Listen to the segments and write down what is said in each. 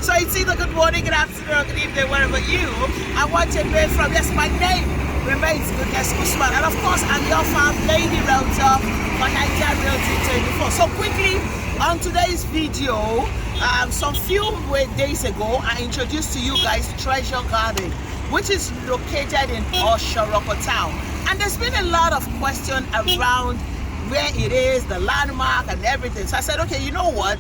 So it's either good morning, good afternoon, or good evening, wherever you are watching me from. Yes, my name remains Goodness Usman, and of course I'm your farm lady realtor for Nigeria Realty 24. So quickly on today's video, some few days ago I introduced to you guys Treasure Garden, which is located in Osho-Orank Town, and there's been a lot of question around where it is, the landmark and everything. So I said, okay, you know what,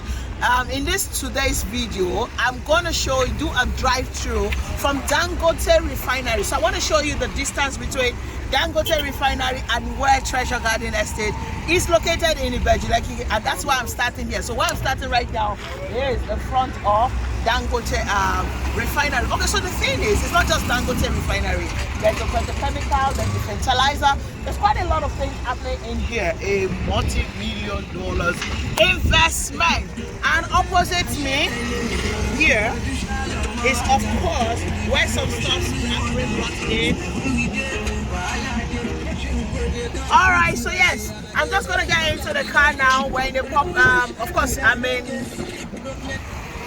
in today's video I'm gonna do a drive-through from Dangote Refinery. So I want to show you the distance between Dangote Refinery and where Treasure Garden Estate is located in Ibeju-Lekki, and that's why I'm starting here. So where I'm starting right now is the front of Dangote Refinery. Okay, so the thing is, it's not just Dangote Refinery. There's the petrochemical, there's the fertilizer. There's quite a lot of things happening in here. A multi-million-dollar investment. And opposite me here is, of course, where some stuff has been brought in. All right, so yes, I'm just gonna get into the car now. When the pop, of course, I mean,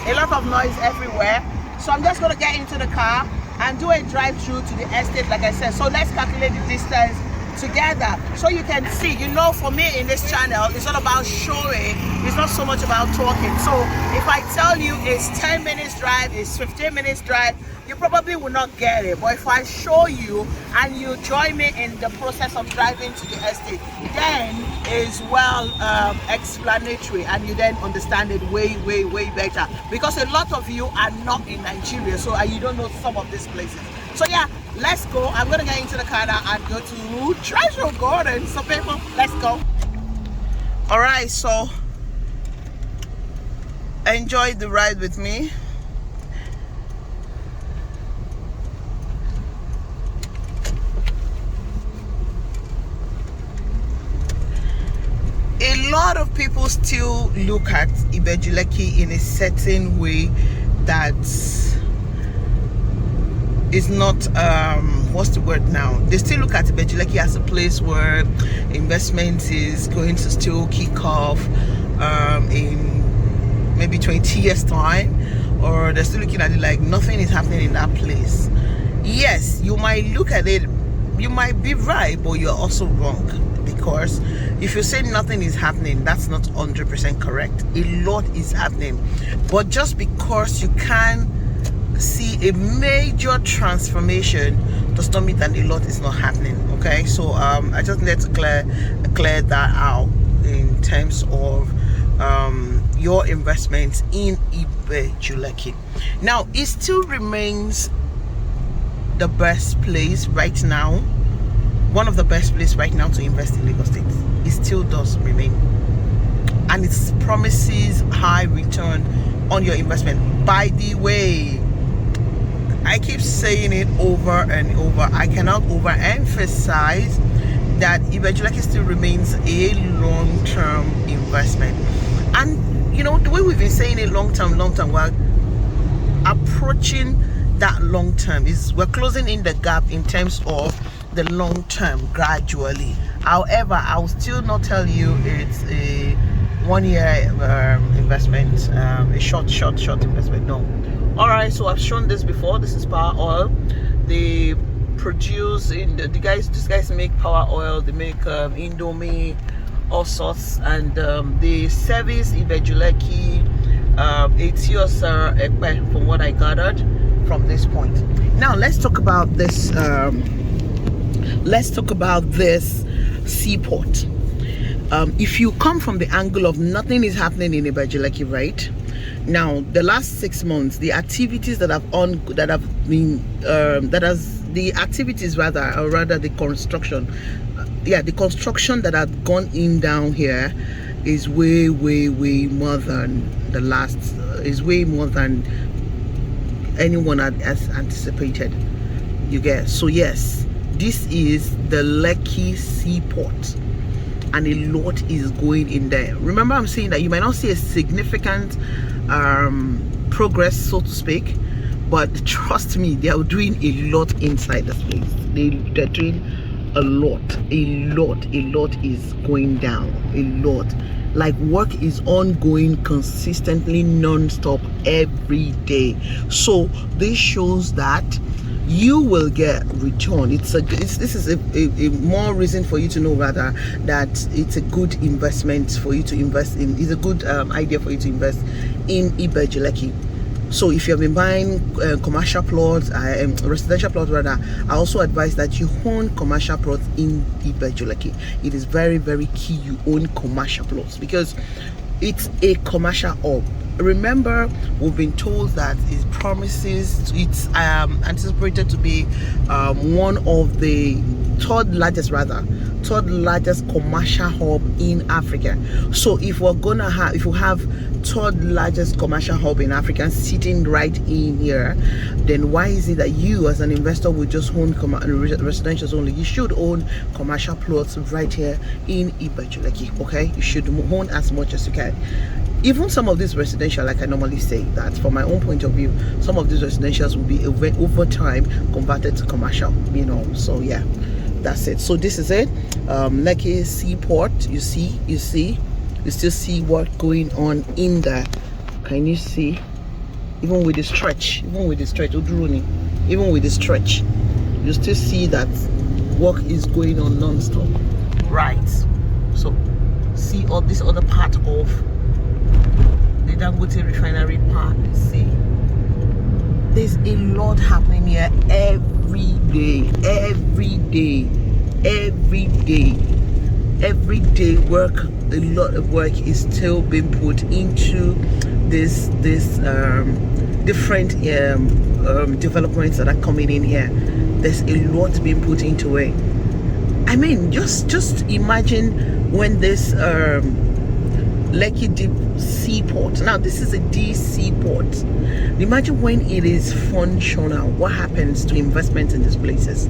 a lot of noise everywhere. So I'm just gonna get into the car and do a drive-through to the estate, like I said. So let's calculate the distance together so you can see. You know, for me in this channel, it's all about showing, it's not so much about talking. So if I tell you it's 10 minutes drive, it's 15 minutes drive, you probably will not get it. But if I show you and you join me in the process of driving to the estate, then it's well explanatory, and you then understand it way better, because a lot of you are not in Nigeria, so you don't know some of these places. So yeah, let's go. I'm gonna get into the car now and go to Treasure Garden. So people, let's go. All right, so enjoy the ride with me. A lot of people still look at Ibeju-Lekki in a certain way that is not, what's the word now? They still look at Ibeju-Lekki as a place where investment is going to still kick off in maybe 20 years time, or they're still looking at it like nothing is happening in that place. Yes, you might look at it, you might be right, but you're also wrong, because if you say nothing is happening, that's not 100% correct. A lot is happening, but just because you can see a major transformation does not mean that a lot is not happening. Okay, so I just need to clear that out in terms of your investments in Ibeju-Lekki. Now, it still remains the best place right now, one of the best places right now to invest in Lagos State. It still does remain, and it promises high return on your investment. By the way, I keep saying it over and over, I cannot overemphasize that Ibeju-Lekki still remains a long-term investment. And you know, the way we've been saying it, long-term, we're approaching that long-term. We're closing in the gap in terms of the long-term gradually. However, I'll still not tell you it's a 1 year investment, a short investment. No. All right, so I've shown this before. This is power oil. They produce these guys make power oil. They make Indomie, all sorts, and they service Ibeju-Lekki, Ekpe, from what I gathered from this point. Now let's talk about this. Let's talk about this seaport. If you come from the angle of nothing is happening in Ibeju-Lekki, right now, the last 6 months, the activities the construction that had gone in down here is way more than the last, is way more than anyone has anticipated. You get? So yes, this is the Lekki Seaport, and a lot is going in there. Remember, I'm saying that you might not see a significant progress, so to speak, but trust me, they are doing a lot inside this place. They're doing a lot is going down, a lot. Like, work is ongoing consistently, non-stop, every day. So this shows that you will get return. This is a more reason for you to know, rather, that it's a good investment for you to invest in. It's a good idea for you to invest in Ibeju-Lekki. So if you have been buying commercial plots, residential plots rather, I also advise that you own commercial plots in Ibeju-Lekki. It is very, very key you own commercial plots, because it's a commercial hub. Remember, we've been told that it's anticipated to be one of the third largest commercial hub in Africa. So if we have third largest commercial hub in Africa sitting right in here, then why is it that you as an investor would just own residentials only? You should own commercial plots right here in Ibeju-Lekki. Okay, you should own as much as you can. Even some of these residential, like I normally say, that from my own point of view, some of these residentials will be over time converted to commercial, you know. So yeah, that's it. So this is it. Lekki Seaport. You still see what going on in there. Can you see? Even with the stretch, even with the stretch, you still see that work is going on non-stop, right? So see all this other part of the Dangote Refinery Park. See, there's a lot happening here every day. Work, a lot of work is still being put into this different developments that are coming in here. There's a lot being put into it. I mean, just imagine when this Lekki Seaport, now this is a D seaport, imagine when it is functional, what happens to investment in these places.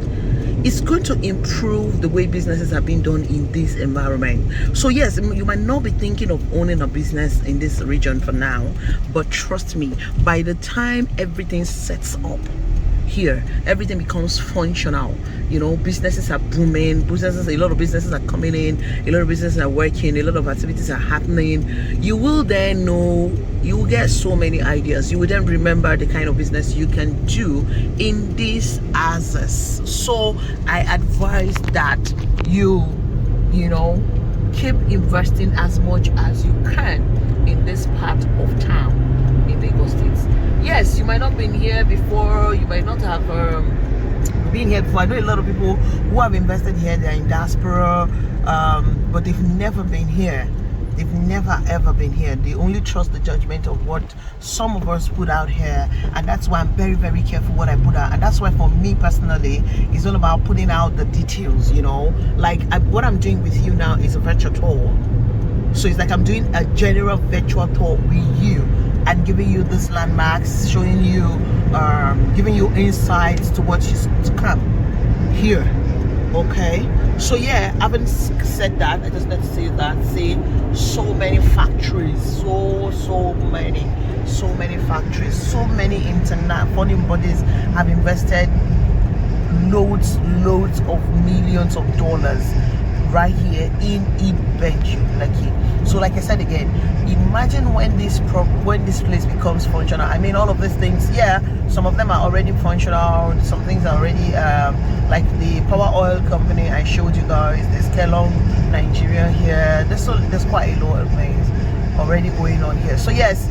It's going to improve the way businesses are being done in this environment. So yes, you might not be thinking of owning a business in this region for now, but trust me, by the time everything sets up here, everything becomes functional. You know, businesses are booming, a lot of businesses are coming in, a lot of businesses are working, a lot of activities are happening. You will then know, you will get so many ideas. You will then remember the kind of business you can do in these assets. So I advise that you know, keep investing as much as you can in this part of town in Lagos State. Yes, you might not have been here before, you might not have been here before. I know a lot of people who have invested here, they're in diaspora, but they've never been here. They've never ever been here. They only trust the judgment of what some of us put out here, and that's why I'm very, very careful what I put out. And that's why for me personally, it's all about putting out the details, you know. Like what I'm doing with you now is a virtual tour. So it's like I'm doing a general virtual tour with you and giving you these landmarks, showing you, giving you insights to what is to come here. Okay, so yeah, having said that, I just need to say that, see, so many factories, so many factories, so many funding bodies have invested loads of millions of dollars right here in Ibeju-Lekki. So like I said again, imagine when this place becomes functional. I mean, all of these things, yeah, some of them are already functional, some things are already like the power oil company I showed you guys, there's Kelong Nigeria here, there's quite a lot of things already going on here. So yes,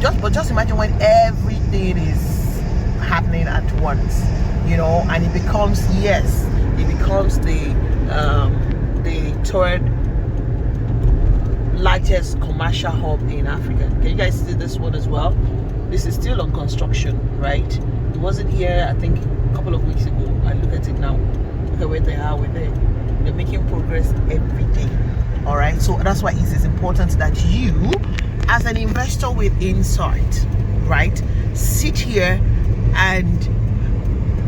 just imagine when everything is happening at once, you know, and it becomes the third largest commercial hub in Africa. Can you guys see this one as well? This is still on construction, right? It wasn't here, I think, a couple of weeks ago. I look at it now. Look at where they are with it. They're making progress every day. All right, so that's why it is important that you, as an investor with insight, right, sit here and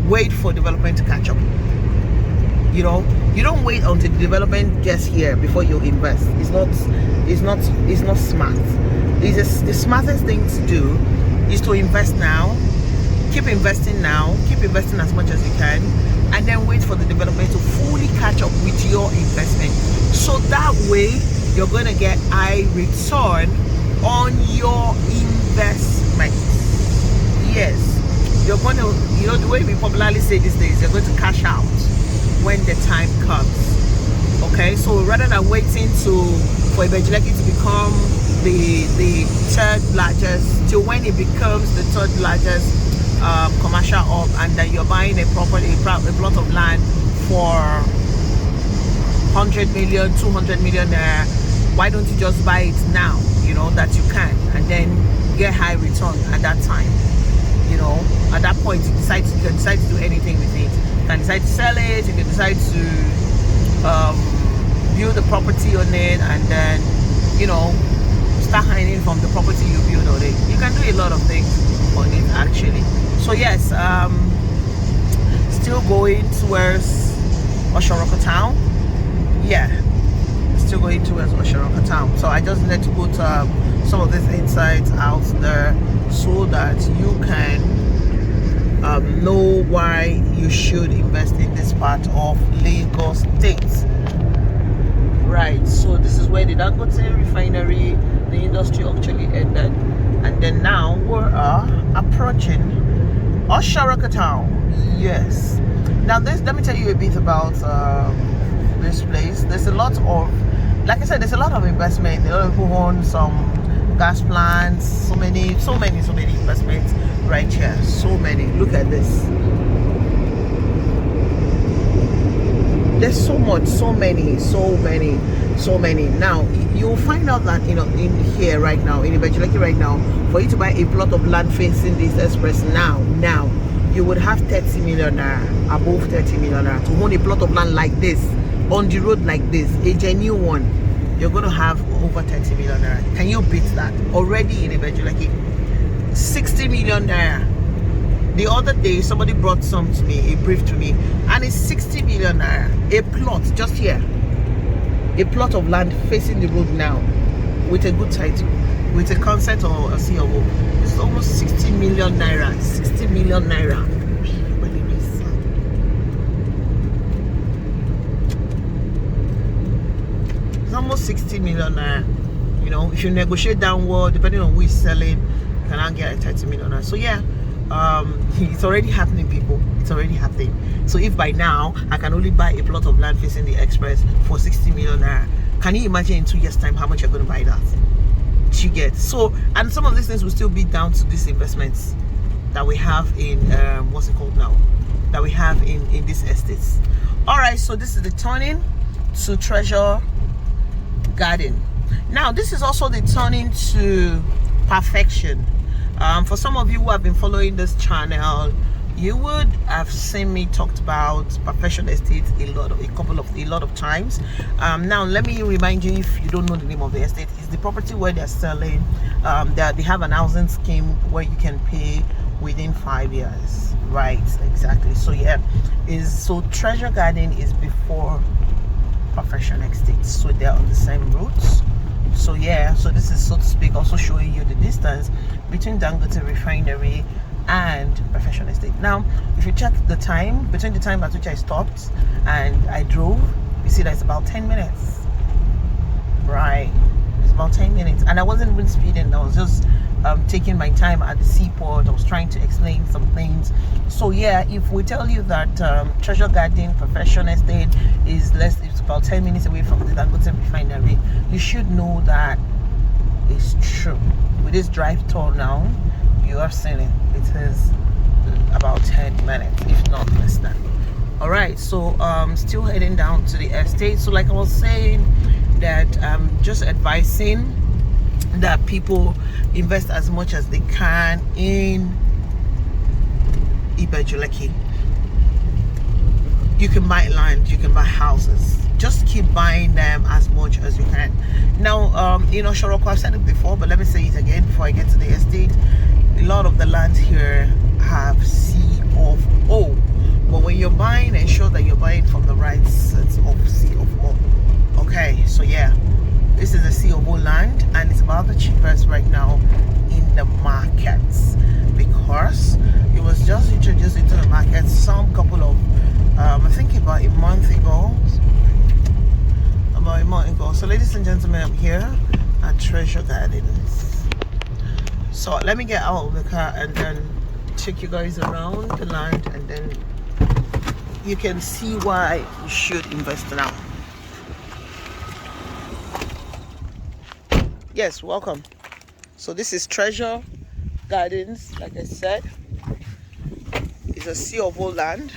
wait for development to catch up. You know, you don't wait until the development gets here before you invest. It's not smart. The smartest thing to do is to invest now, keep investing as much as you can, and then wait for the development to fully catch up with your investment. So that way you're going to get high return on your investment. Yes, you're going to, you know, the way we popularly say these days, you're going to cash out when the time comes. Okay, so rather than waiting for Ibeju-Lekki to become the third largest, till when it becomes the third largest commercial hub, and then you're buying a property, a plot of land for 100 million, 200 million there, why don't you just buy it now, you know, that you can, and then get high return at that time. You know, at that point you can decide to do anything with it. You can decide to sell it, you can decide to build the property on it, and then, you know, start earning from the property you build on it. You can do a lot of things on it actually. So yes, still going towards Osho-Orank Town. Yeah, still going towards Osho-Orank Town. So I just need to put some of these insights out there so that you can know why you should invest in this part of Lagos State. Right, so this is where the Dangote Refinery, the industry actually ended, and then now we're approaching Osho-Orank Town. Yes. Now let me tell you a bit about this place. There's a lot of, like I said, there's a lot of investment. A lot of people own some gas plants, so many investments right here. So many. Look at this. There's so much, so many. Now you'll find out that, you know, in here right now, in Ibeju-Lekki right now, for you to buy a plot of land facing this express now, you would have 30 million naira, above 30 million naira, to own a plot of land like this, on the road like this, a genuine one. You're going to have over 30 million naira. Can you beat that? Already in Ibeju-Lekki, 60 million naira. The other day, somebody brought some to me, a brief to me, and it's 60 million naira. A plot, just here. A plot of land facing the road now, with a good title, with a consent or a COO. It's almost 60 million naira. 60 million naira. It's almost 60 million naira. You know, if you negotiate downward, depending on who is selling, you can now get a 30 million naira. So yeah. It's already happening, people. It's already happening. So if by now I can only buy a plot of land facing the express for 60 million naira, can you imagine in 2 years time how much you're going to buy that? You get. So, and some of these things will still be down to these investments that we have in what's it called now, that we have in these estates. All right, so this is the turning to Treasure Garden. Now this is also the turning to Perfection. For some of you who have been following this channel, you would have seen me talked about Perfection Estate a lot of times. Now let me remind you, if you don't know the name of the estate, it's the property where they're selling. They have an housing scheme where you can pay within 5 years. Right, exactly. So yeah, so Treasure Garden is before Perfection Estate, so they're on the same routes. So yeah, so this is, so to speak, also showing you the distance between Dangote Refinery and Perfection Estate. Now if you check the time, between the time at which I stopped and I drove, you see that it's about 10 minutes. Right, it's about 10 minutes, and I wasn't even speeding. I was just taking my time at the seaport. I was trying to explain some things. So yeah, if we tell you that Treasure Garden, Perfection Estate is it's about 10 minutes away from the Dangote Refinery, you should know that it's true. With this drive tour now, you have seen it. It is about 10 minutes, if not less than. All right, so still heading down to the estate. So like I was saying, that just advising that people invest as much as they can in Ibeju-Lekki. You can buy land, you can buy houses. Just keep buying them as much as you can. Now, in Osho-Orank, I've said it before, but let me say it again before I get to the estate. A lot of the land here have C of O. But when you're buying, ensure that you're buying from the right set of C of O. Okay, so yeah, this is a C of O land, and it's about the cheapest right now in the markets, because it was just introduced into the market some couple of I think about a month ago, so So ladies and gentlemen, I'm here at Treasure Gardens. So let me get out of the car and then take you guys around the land, and then you can see why you should invest now. Yes, welcome. So this is Treasure Gardens. Like I said, it's a sea of old land.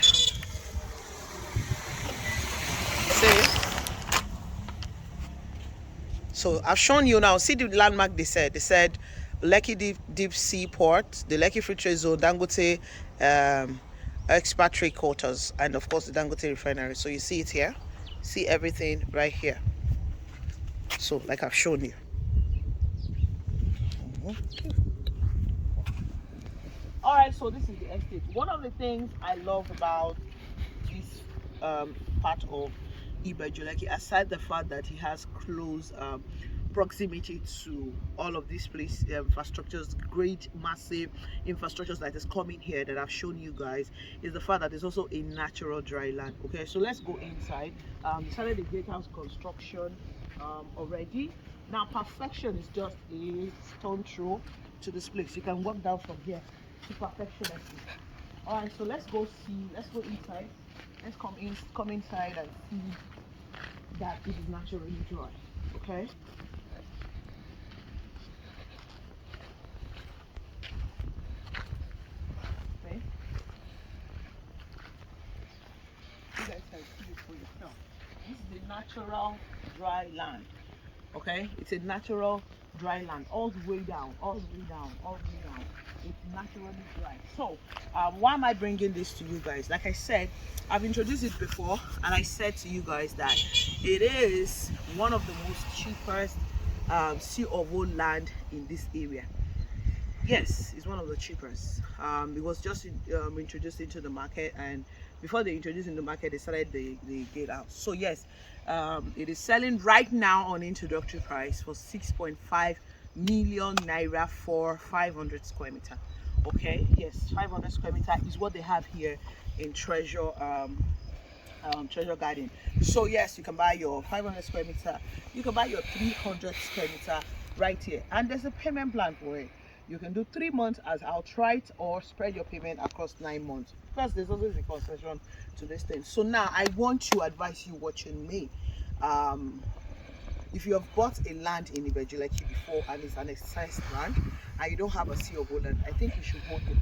So I've shown you now. See the landmark they said. They said Lekki Deep Seaport, the Lekki Free Trade Zone, Dangote expatriate quarters, and of course the Dangote Refinery. So you see it here. See everything right here. So like I've shown you. Alright, so this is the estate. One of the things I love about this part of Ibeju-Lekki, aside the fact that he has close proximity to all of these place infrastructures, great massive infrastructures that is coming here that I've shown you guys, is the fact that there's also a natural dry land. Okay, so let's go inside. They started the gatehouse construction already. Now perfection is just a stone throw to this place. You can walk down from here to perfection. All right, so let's go inside. Let's come inside and see that it is naturally dry. Okay. Okay. You guys can see it for yourself. This is the natural dry land. Okay, it's a natural dry land all the way down. It's naturally dry. So why am I bringing this to you guys? Like I said, I've introduced it before, and I said to you guys that it is one of the most cheapest sea of old land in this area. Yes, it's one of the cheapest. It was just introduced into the market, and before they introduced in the market, they started the gatehouse. So yes, it is selling right now on introductory price for 6.5 million naira for 500 square meter. Okay, yes, 500 square meter is what they have here in Treasure Garden. So yes, you can buy your 500 square meter, you can buy your 300 square meter right here, and there's a payment plan for it. You can do 3 months as outright or spread your payment across 9 months, because there's always a concession to this thing. So now I want to advise you watching me, if you have bought a land in Ibeju-Lekki before and it's an exercise land and you don't have a sea of old land, I think you should hold it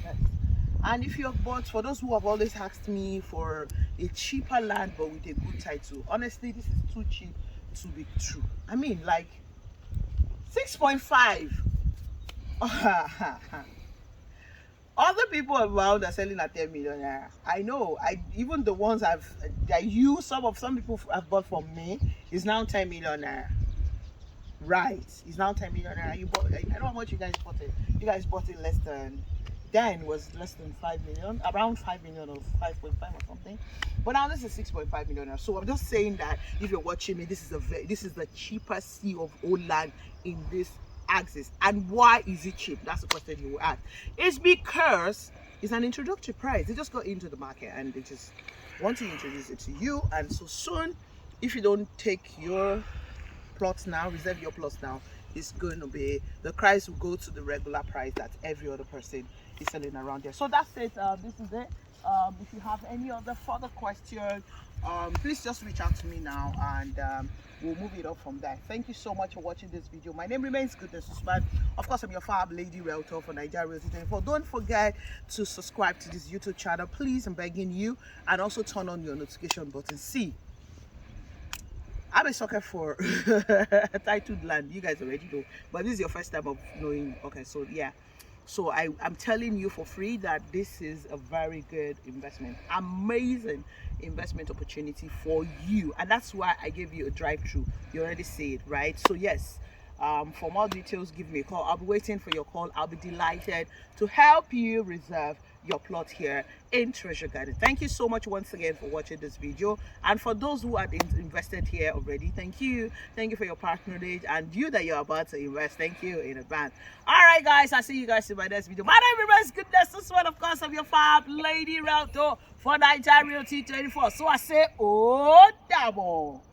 first. And if you have bought, for those who have always asked me for a cheaper land but with a good title, honestly this is too cheap to be true. I mean, like 6.5. Other people around are selling at 10 million naira. I know. Even the ones some people have bought from me is now 10 million naira. Right, it's now 10 million naira. You bought. I don't know how much you guys bought it. You guys bought it less than. Then was less than 5 million, around 5 million or 5.5 or something. But now this is 6.5 million naira. So I'm just saying that if you're watching me, this is the cheapest sea of old land in this axis. And why is it cheap? That's the question you will ask. It's because it's an introductory price. They just got into the market and they just want to introduce it to you. And so soon, if you don't take your plots now, reserve your plots now, it's going to be, the price will go to the regular price that every other person is selling around there. So that's it. This is it. If you have any other further questions, please just reach out to me now, and we'll move it up from there. Thank you so much for watching this video. My name remains Goodness Usman. Of course, I'm your fab lady realtor for Nigeria Realty 24. Don't forget to subscribe to this YouTube channel, please. I'm begging you, and also turn on your notification button. See, I'm a sucker for titled land. You guys already know, but this is your first time of knowing. Okay, so yeah. So I'm telling you for free that this is a very good investment, amazing investment opportunity for you, and that's why I gave you a drive-through. You already see it, right? So yes, for more details, give me a call. I'll be waiting for your call. I'll be delighted to help you reserve your plot here in Treasure Garden. Thank you so much once again for watching this video, and for those who have invested here already, thank you for your patronage, and you that you're about to invest, thank you in advance. All right guys, I'll see you guys in my next video. My name remains Goodness. This one, of course, I'm your fab lady realtor for Nigeria Realty 24. So I say, oh double.